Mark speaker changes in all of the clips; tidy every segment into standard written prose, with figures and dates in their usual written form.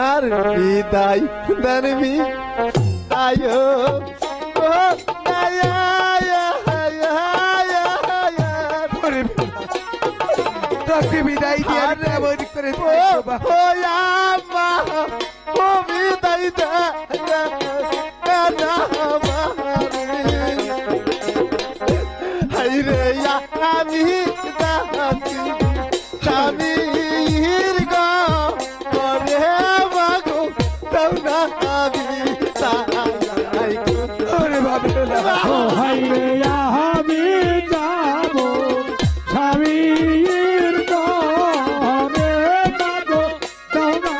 Speaker 1: আর বিদায় দানবি আয়ো ও আয়া
Speaker 2: তোকে বিদায় দিয়ে কেমন করে
Speaker 1: ও আমা ও বিদায় দা হাইরে আমি দাসি স্বামীর গরে মাগো তোমরা আমি তাই
Speaker 2: ওরে বাবা
Speaker 3: ও হাইরে আমি যাব স্বামীর ঘরে মাগো তোমরা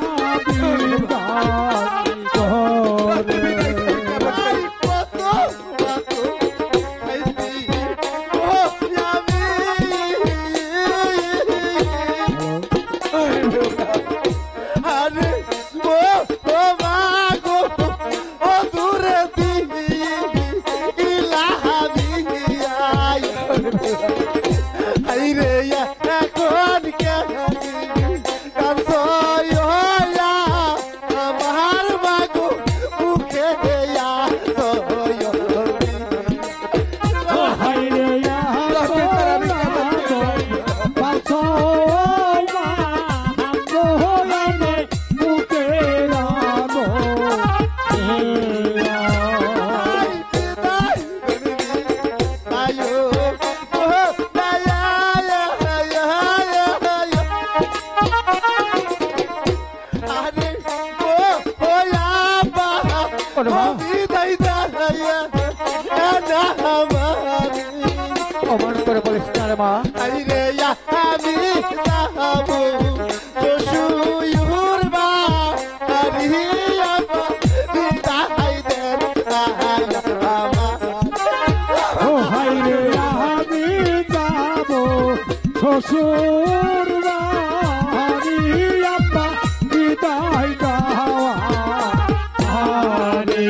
Speaker 3: বিদায় করে
Speaker 1: অমন করে বলিস না রে মা আইরে আমি যাবো শ্বশুর বাড়ি বিদায় দেন
Speaker 3: ও হাইরে আমি যাব শ্বশুর বাড়ি আব্বা বিদায় দেওয়া আরে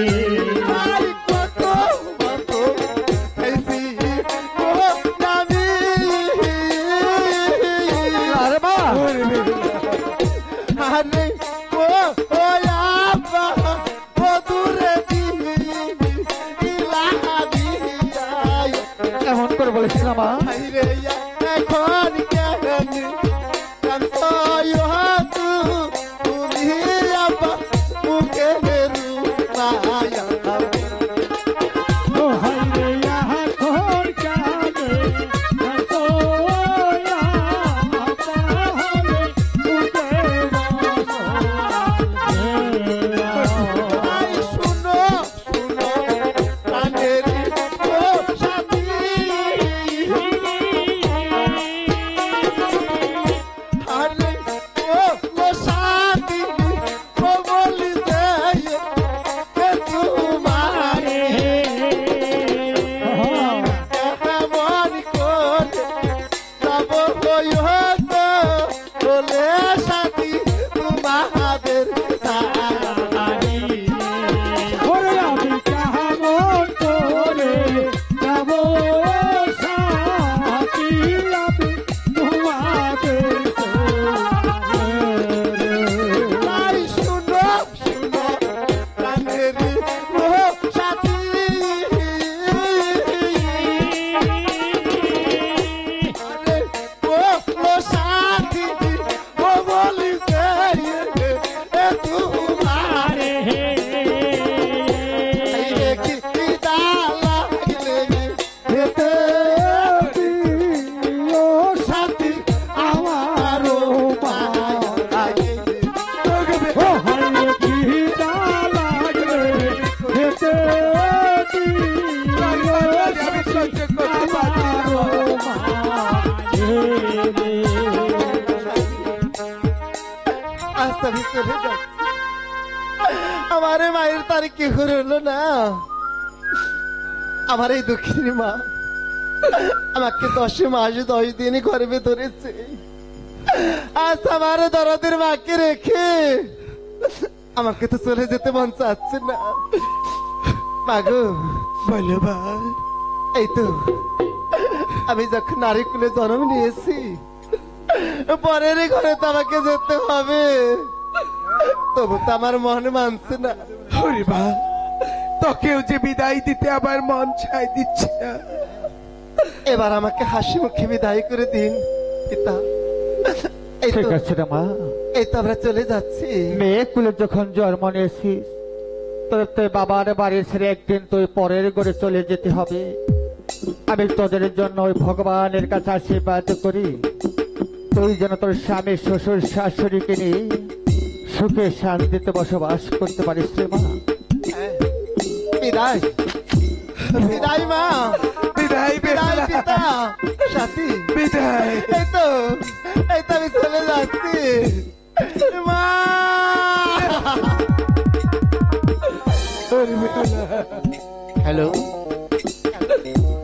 Speaker 1: এমন করে বলিস না মা এখন মুখে
Speaker 3: ও হাইরে এখন কানে তোয়া তাহলে
Speaker 1: শুনো শুনো কানের ও সাথী আরে ও সাথী ও বলি দেয় তোমারে এমন করে যাব হয়তো বলে সাথী তোমাদের
Speaker 3: ওরে আমি কেমন করে যাব সাথী আমি তোমাদের
Speaker 1: তাই শুনো শুনো কানের ও সাথী আরে ও সাথী ও বলি এ তোমারে আইরে কি দা লাগলে হেতে
Speaker 3: ও সাথী আমারও
Speaker 1: আগে
Speaker 3: ও হাইরে কি লাগলে হেতে
Speaker 1: আস্তে ভিতরে যাচ্ছে আমারে মায়ের তার কি হলো না আমার এই দুঃখিনী মা আমাকে 10 মাস 10 দিন গর্ভে ধরেছে আজ আমার দরদের মাকে রেখে আমাকে তো চলে যেতে মন চাচ্ছে না মাগো
Speaker 2: বলো ভাই
Speaker 1: এই তো আমি যখন নারী কুলে জন্ম নিয়েছি পরের ঘরে তো আমাকে যেতে হবে, তবু তো আমার মন মানছে না।
Speaker 2: ওরে মা, তোকেও যে বিদায় দিতে আমার মন চাই দিচ্ছে না।
Speaker 1: এবার আমাকে হাসি মুখে বিদায় করে দিন পিতা। এই তো,
Speaker 3: ঠিক আছে রে মা,
Speaker 1: এই তো আমরা চলে যাচ্ছি।
Speaker 3: মেয়ে কুলে যখন জন্ম নিয়েছিস তোর তুই বাবার বাড়ি ছেড়ে একদিন তুই পরের ঘরে চলে যেতে হবে। আমি তোদের জন্য ওই ভগবানের কাছে আশীর্বাদ করি তুই যেন তোর স্বামী শ্বশুর শাশুড়িকে নিয়ে সুখে শান্তিতে বসবাস করতে পারিস রে মা।
Speaker 1: বিদায়, বিদায় মা,
Speaker 2: বিদায়
Speaker 1: বিদায়
Speaker 2: বেহুলা,
Speaker 1: পিতা, সাথী।
Speaker 2: বিদায়।
Speaker 1: এই তো আমি চলে যাচ্ছি মা।
Speaker 2: ওরে বেহুলা,
Speaker 4: হ্যালো,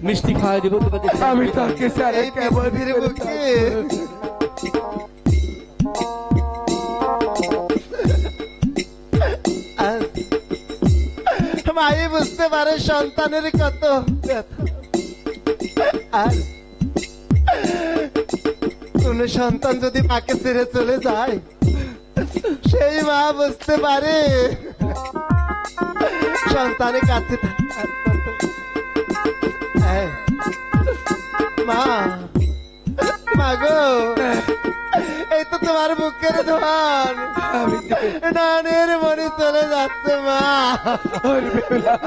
Speaker 4: মিষ্টি খাওয়া দিব তোমাদের?
Speaker 2: আমি তোকে সারা
Speaker 1: এই
Speaker 2: কেমন
Speaker 1: পৃথিবীর
Speaker 2: করে
Speaker 1: বুকে
Speaker 2: থাকবো?
Speaker 1: মাই বুঝতে পারে সন্তানের কত ব্যথা। আর কোন সন্তান যদি মাকে ছেড়ে চলে যায়, সেই মা বুঝতে পারে সন্তানের কাছে থাকার কত। হ্যাঁ, মা, মা গো, এই তো তোমার বুকের ধন
Speaker 2: আমি যে-
Speaker 1: নানের মনে চলে যাচ্ছে মা।
Speaker 2: ওরে বেহুলা,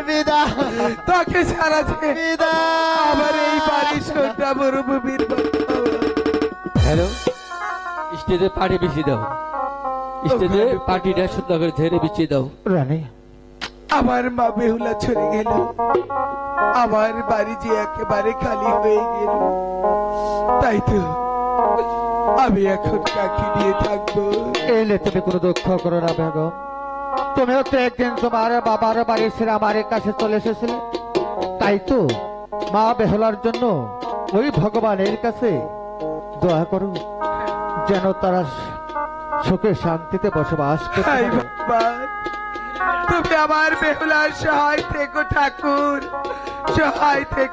Speaker 1: বিদায়,
Speaker 2: তোকে সারা যে
Speaker 1: বিদায়।
Speaker 2: আমার এই বাড়ির সন্ধ্যা মরুভূমির মতো।
Speaker 4: হ্যালো, স্টেজে পাটি বিছিয়ে দাও, স্টেজে পাটিটা সুন্দর করে ঝেড়ে বিছিয়ে দাও।
Speaker 3: রানী,
Speaker 2: আমার মা বেহুলা ছড়ে গেল, আমার বাড়ি যে একেবারে খালি হয়ে গেল। তাই তো আমি এখন কাকে নিয়ে থাকবো?
Speaker 3: এলে তুমি কোনো দুঃখ করো না বেগম। তুমিও তো একদিন তোমার বাবার বাড়ি ছেড়ে আমার কাছে চলে এসেছিলে, তাই তো মা বেহুলার জন্য ওই ভগবানের কাছে দোয়া করো যেন তারা সুখে শান্তিতে বসবাস করতে
Speaker 2: হাই
Speaker 3: পারে।
Speaker 2: ভগবান, তুমি আমার বেহুলার সহায় থেকো ঠাকুর, সহায় থেকো।